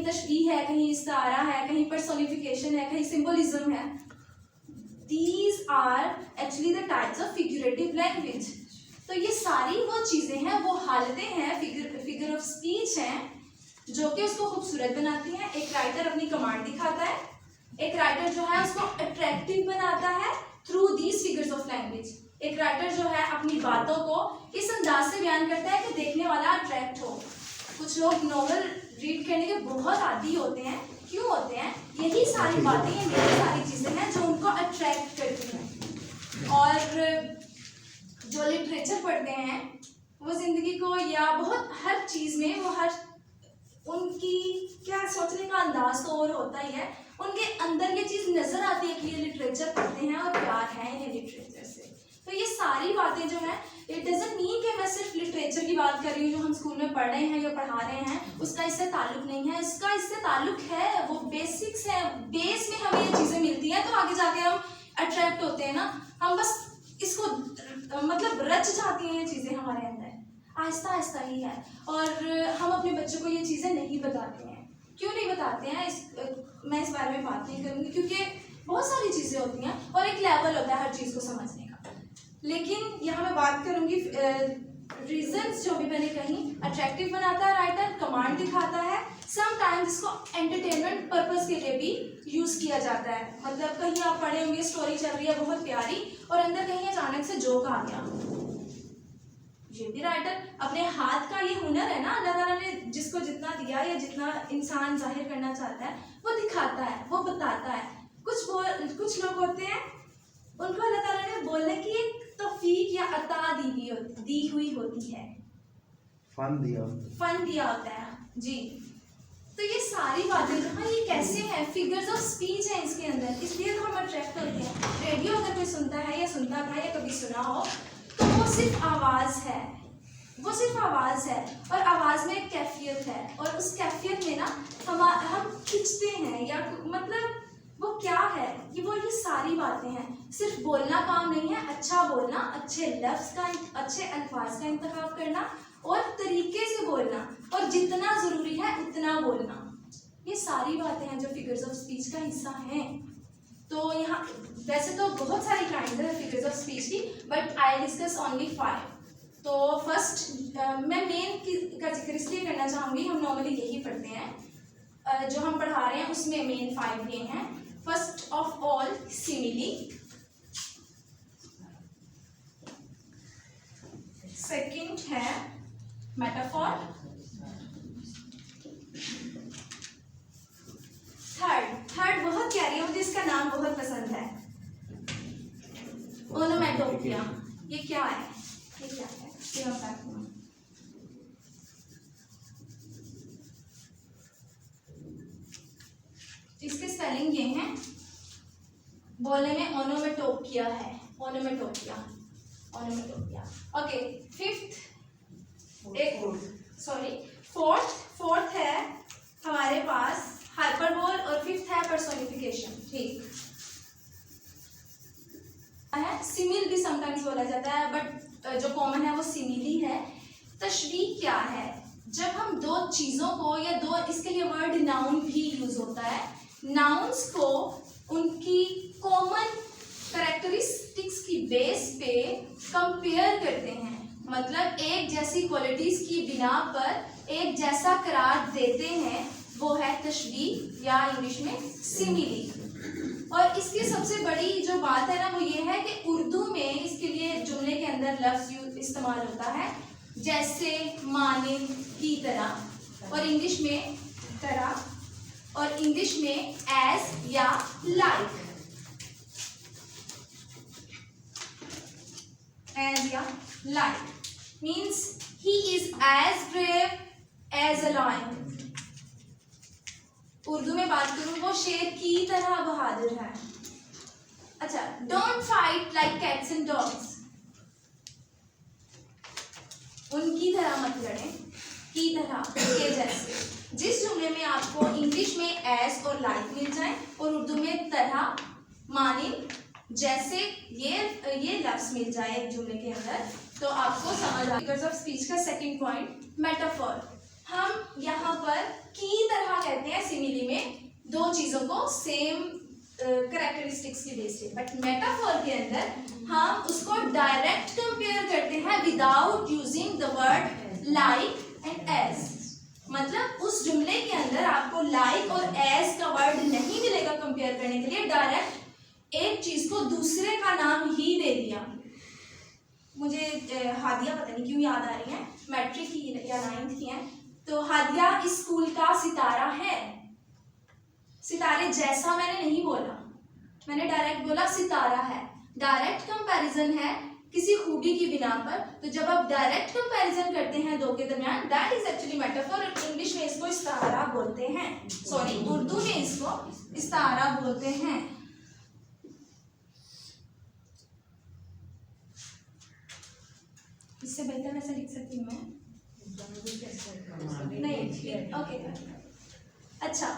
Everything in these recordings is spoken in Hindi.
तशबीह है, कहीं इस्तारा है, कहीं पर्सोनिफिकेशन है, कहीं सिंबलिज्म है। These are actually the types of figurative language. तो ये सारी वो चीज़ें हैं, वो हालतें हैं, फिगर ऑफ स्पीच हैं जो कि उसको खूबसूरत बनाती हैं। एक राइटर अपनी कमांड दिखाता है, एक राइटर जो है उसको अट्रैक्टिव बनाता है through these figures of language. एक राइटर जो है अपनी बातों को इस अंदाज से बयान करता है कि देखने वाला अट्रैक्ट हो। कुछ लोग नॉवल रीड करने के बहुत आदी होते हैं। क्यों होते हैं? यही सारी बातें, यही सारी चीज़ें हैं जो उनको अट्रैक्ट करती हैं। और जो लिटरेचर पढ़ते हैं वो ज़िंदगी को या बहुत हर चीज़ में वो हर उनकी क्या सोचने का अंदाज तो और होता ही है, उनके अंदर ये चीज़ नज़र आती है कि ये लिटरेचर पढ़ते हैं और प्यार है इन्हें लिटरेचर से। तो ये सारी बातें जो हैं, इट डजंट मीन कि मैं सिर्फ लिटरेचर की बात कर रही हूँ जो हम स्कूल में पढ़ रहे हैं या पढ़ा रहे हैं, उसका इससे ताल्लुक नहीं है। इसका इससे ताल्लुक है, वो बेसिक्स है, बेस में हमें ये चीज़ें मिलती हैं तो आगे जाके हम अट्रैक्ट होते हैं ना। हम बस इसको मतलब रच जाती हैं ये चीज़ें हमारे अंदर, आहिस्ता आहिस्ता ही है। और हम अपने बच्चों को ये चीज़ें नहीं बताते हैं। क्यों नहीं बताते हैं? मैं इस बारे में बात नहीं करूँगी क्योंकि बहुत सारी चीज़ें होती हैं और एक लेवल होता है हर चीज़ को समझने का। लेकिन यहाँ मैं बात करूँगी रीजंस जो भी मैंने कही। अट्रैक्टिव बनाता है राइटर, कमांड दिखाता है, समटाइम्स इसको एंटरटेनमेंट पर्पस के लिए भी यूज़ किया जाता है। मतलब कहीं आप पढ़े होंगे स्टोरी चल रही है बहुत प्यारी और अंदर कहीं अचानक से जोक आ गया, ये भी राइटर अपने हाथ का ये हुनर है ना, अल्लाह ताला ने जिसको जितना दिया या जितना इंसान जाहिर करना चाहता है वो दिखाता है, वो बताता है। कुछ लोग होते हैं उनको अल्लाह ताला ने बोलने की एक तौफीक या अता दी हुई होती है, फन दिया होता है जी। तो ये सारी बातें जो हैं ये कैसे हैं, फिगर्स ऑफ स्पीच है इसके अंदर, इसलिए तो हम अट्रैक्ट होते हैं। रेडियो अगर कोई सुनता है या सुनता था या कभी सुना हो तो वो सिर्फ आवाज़ है, वो सिर्फ आवाज़ है और आवाज़ में एक कैफियत है और उस कैफियत में ना हम खिंचते हैं या मतलब वो क्या है कि वो ये सारी बातें हैं। सिर्फ बोलना काम नहीं है, अच्छा बोलना, अच्छे लफ्ज़ का, अच्छे अल्फाज का इंतखाब करना और तरीके से बोलना और जितना ज़रूरी है उतना बोलना, ये सारी बातें हैं जो फिगर्स ऑफ स्पीच का हिस्सा हैं। तो यहाँ वैसे तो बहुत सारी काइंड है फिगर्स ऑफ स्पीच की, बट आई डिस्कस ओनली 5। तो फर्स्ट मैं मेन का जिक्र इसलिए करना चाहूँगी, हम नॉर्मली यही पढ़ते हैं जो हम पढ़ा रहे हैं उसमें मेन 5 ये हैं। First of all simile, second है मेटाफोर, थर्ड बहुत प्यारी है, मुझे इसका नाम बहुत पसंद है, ओनोमेटोपिया। ये क्या है? ये क्या है? ये मैं बताती हूँ। इसके स्पेलिंग ये हैं, बोलने में ओनोमेटोपिया है, ओनोमेटोपिया। ओके, फोर्थ है हमारे पास हाइपरबोल और फिफ्थ है पर्सोनिफिकेशन। ठीक है, सिमिल भी समटाइम्स बोला जाता है बट जो कॉमन है वो सिमिली है। तशबीह क्या है? जब हम दो चीज़ों को या दो, इसके लिए वर्ड नाउन भी यूज होता है, नाउन्स को उनकी कॉमन कैरेक्टरिस्टिक्स की बेस पे कंपेयर करते हैं, मतलब एक जैसी क्वालिटीज़ की बिना पर एक जैसा करार देते हैं, वो है तशबीह या इंग्लिश में सिमिली। और इसकी सबसे बड़ी जो बात है ना वो ये है कि उर्दू में इसके लिए जुमले के अंदर लफ्ज़ इस्तेमाल होता है जैसे, मानिंद, की तरह, और इंग्लिश में तरह, और इंग्लिश में एज या लाइक, एज या like means he is as brave as a lion. Urdu में बात करूं वो शेर की तरह बहादुर है। अच्छा, don't fight like cats and dogs, उनकी तरह मत लड़ें, की तरह, के जैसे। जिस जुमले में आपको इंग्लिश में एज और लाइक मिल जाए और उर्दू में तरह, मानिंद, जैसे ये लफ्ज मिल जाए एक जुमले के अंदर तो आपको समझ आ। फिगर्स ऑफ स्पीच का सेकंड पॉइंट मेटाफोर। हम यहाँ पर की तरह कहते हैं सिमिली में दो चीजों को सेम कैरेक्टरिस्टिक्स की बेस पे, बट मेटाफोर के अंदर हम उसको डायरेक्ट कंपेयर करते हैं without using the word like and as. मतलब उस जुमले के अंदर आपको लाइक और एज का वर्ड नहीं मिलेगा कंपेयर करने के लिए, डायरेक्ट एक चीज को दूसरे का नाम ही दे दिया। मुझे हादिया पता नहीं क्यों याद आ रही है, मैट्रिक की या 9th की है, तो हादिया इस स्कूल का सितारा है। सितारे जैसा मैंने नहीं बोला, मैंने डायरेक्ट बोला सितारा है। डायरेक्ट कंपैरिजन है किसी खूबी की बिना पर। तो जब आप डायरेक्ट कंपैरिजन करते हैं दो के दरमियान, that is actually metaphor. English में इसको इस्तारा बोलते हैं, सॉरी उर्दू में इसको इस्तारा बोलते हैं। इससे बेहतर ऐसा लिख सकती हूँ मैं? नहीं, ओके। अच्छा,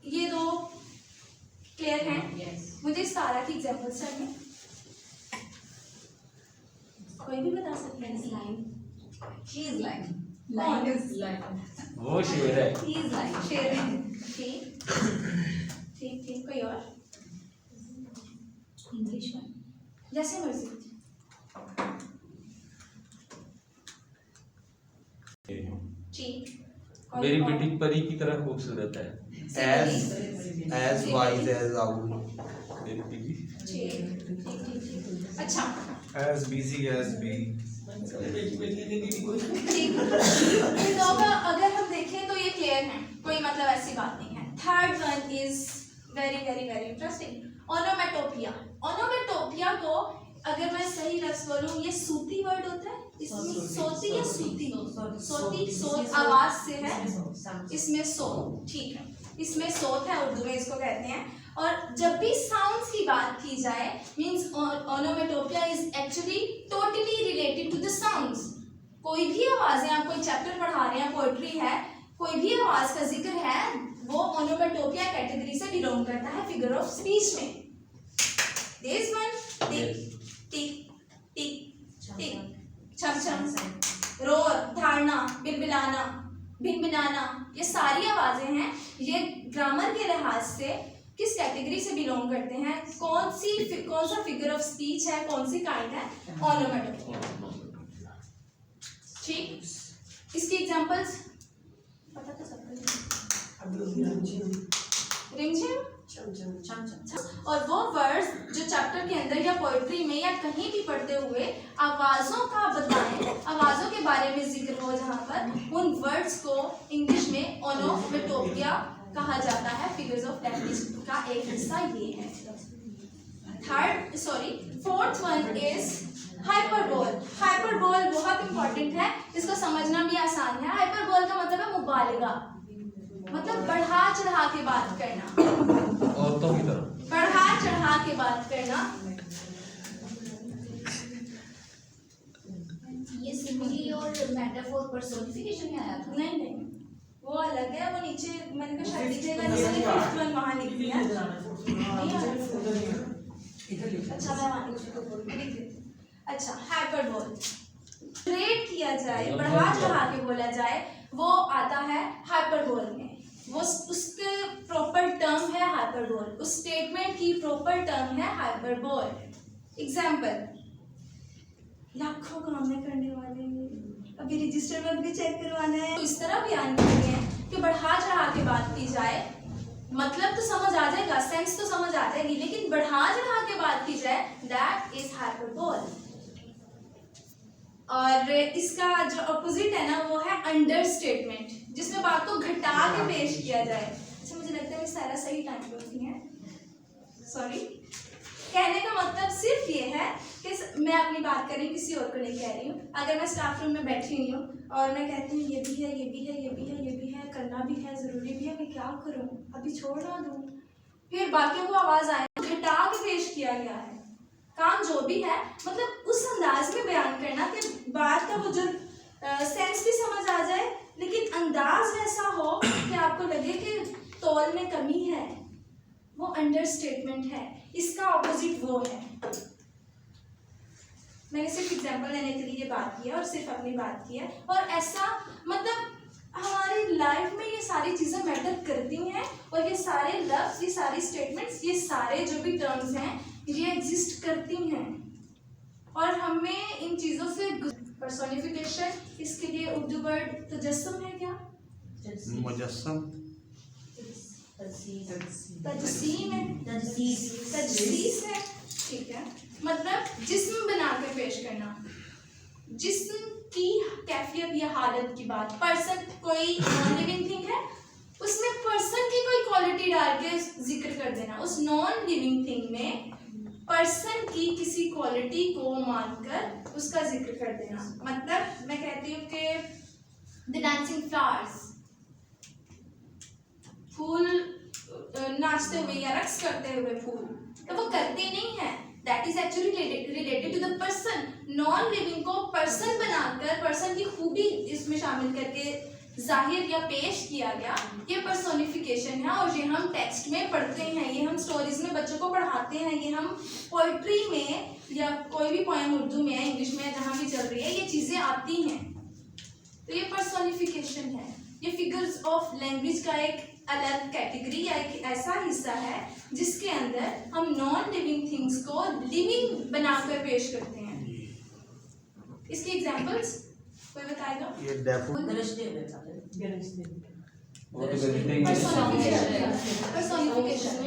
ये दो क्लियर हैं? मुझे इस्तारा की एग्जांपल्स चाहिए। कोई भी बता सकते हैं? वो शेर है। शेर है। ठीक ठीक ठीक। कोई और? इंग्लिश में जैसे मर्जी। ठीक। मेरी बेटी परी की तरह खूबसूरत है। as wise as owl, मेरी बेटी ठीक ठीक ठीक। अच्छा, as busy as bee। ठीक। इन दो का अगर हम देखें तो ये क्लियर है, कोई मतलब ऐसी बात नहीं है। Third one is very very very interesting, onomatopoeia. Onomatopoeia को अगर मैं सही लफ्ज बोलूं, ये सूती वर्ड होता है। इसमें सोती या सूती? सोती, सोत आवाज से है, इसमें सोत। ठीक है, इसमें सोत है, उर्दू में इसको कहते हैं। और जब भी साउंड्स की बात की जाए, means onomatopoeia is actually totally related to the sounds. कोई भी आवाजें, आप कोई चैप्टर पढ़ा रहे हैं, पोएट्री है, कोई भी आवाज का जिक्र है, वो ओनोमेटोपिया कैटेगरी से बिलोंग करता है फिगर ऑफ स्पीच में। दिस वन, टिक टिक टिक टिक, छम छम, रोर, धारणा, बिलबिलाना, भिनभिनाना, ये सारी आवाजें हैं। ये ग्रामर के लिहाज से किस कैटेगरी से बिलोंग करते हैं? कौन सा फिगर ऑफ स्पीच है, कौन सी काइंड है? ओनोमेटोपिया। ठीक, इसकी एग्जांपल्स पता तो सबको। रिमझिम, और वो वर्ड्स जो चैप्टर के अंदर या पोएट्री में या कहीं भी पढ़ते हुए आवाजों का बताएं, आवाजों के बारे में जिक्र हो, जहां पर उन वर्ड्स को इंग्लिश में ओनोमेटोपिया कहा जाता है। फिगर्स ऑफ लैंग्वेज का एक हिस्सा ये है। Fourth one is hyperbole. Hyperbole बहुत इंपॉर्टेंट है, इसको समझना भी आसान है। हाइपरबोल का मतलब है मुबालिगा, मतलब बढ़ा चढ़ा के बात करना, औरतों की तरह बढ़ा चढ़ा के बात करना। ये सिमिली और मेटाफोर पर्सोनिफिकेशन में आया था? नहीं नहीं, वो अलग है। वो नीचे मैंने कहा शायद लिखेगा, नीचे फिफ्थ वन वहाँ लिख दिया। अच्छा, मैं वहाँ लिख देती। अच्छा, हाइपरबोल रेट किया जाए, बढ़ा चढ़ा के बोला जाए, वो आता है हाइपरबोल में। वो उसके प्रॉपर टर्म है हाइपरबोल, उस स्टेटमेंट की प्रॉपर टर्म है हाइपरबोल। एग्जाम्पल, लाखों काम करने वाले, अभी रजिस्टर में भी चेक करवाना है। तो इस तरह बयान करते हैं कि बढ़ा चढ़ा के बात की जाए, मतलब तो समझ आ जाएगा, सेंस तो समझ आ जाएगी, लेकिन बढ़ा चढ़ा के बात की जाए, दैट इज हाइपरबोल। और इसका जो अपोजिट है ना, वो है अंडरस्टेटमेंट, जिसमें बात को घटा के पेश किया जाए। अच्छा, मुझे लगता है सारा सही टाइम पे होती है, सॉरी। कहने का मतलब सिर्फ ये है कि मैं अपनी बात कर रही हूँ, किसी और को नहीं कह रही हूँ। अगर मैं स्टाफ रूम में बैठी हुई हूँ और मैं कहती हूँ ये भी है, ये भी है, ये भी है, ये भी है, करना भी है, ज़रूरी भी है, मैं क्या करूँ, अभी छोड़ ना दूँ, फिर बाकियों को आवाज़ आए, घटा के पेश किया गया है। काम जो भी है, मतलब उस अंदाज में बयान करना कि बात का वो जो सेंस भी समझ आ जाए, लेकिन अंदाज ऐसा हो कि आपको लगे कि तौल में कमी है, वो अंडरस्टेटमेंट है। इसका ऑपोजिट वो है। मैंने सिर्फ एग्जांपल लेने के लिए बात की है और सिर्फ अपनी बात की है। और ऐसा मतलब हमारी लाइफ में ये सारी चीजें मैटर करती हैं और ये सारे लफ्ज, ये सारी स्टेटमेंट्स, ये सारे जो भी टर्म्स हैं ये एग्जिस्ट करती हैं और हमें इन चीजों से पर्सोनिफिकेशन, इसके लिए उर्दू वर्ड तजस्सुम है क्या? मुजस्सम, तजसीम है, तजसीस है, ठीक है। मतलब जिस्म बना के पेश करना, जिस्म की कैफियत या हालत की बात। पर्सन कोई नॉन लिविंग थिंग है, उसमें पर्सन की कोई क्वालिटी डाल के जिक्र कर देना। उस नॉन लिविंग थिंग में पर्सन की किसी क्वालिटी को मानकर उसका जिक्र कर देना। मतलब मैं कहती हूँ कि द डांसिंग फ्लावर्स, फूल नाचते हुए या रक्स करते हुए फूल, तो वो करते नहीं है, that is actually related to the person. Non living को पर्सन बनाकर पर्सन की खूबी इसमें शामिल करके जाहिर या पेश किया गया, ये पर्सोनिफिकेशन है। और ये हम टेक्स्ट में पढ़ते हैं, ये हम स्टोरीज में बच्चों को पढ़ाते हैं, ये हम पोइट्री में या कोई भी पोएम उर्दू में, इंग्लिश में, जहाँ भी चल रही है ये चीज़ें आती हैं। तो ये पर्सोनिफिकेशन है। ये फिगर्स ऑफ लैंग्वेज का एक अलग कैटेगरी या एक ऐसा हिस्सा है जिसके अंदर हम नॉन लिविंग थिंग्स को लिविंग बनाकर पेश करते हैं। इसके एग्जांपल्स कोई बताएगा? ये डेफो, वो तो गलती है। पर्सोनिफिकेशन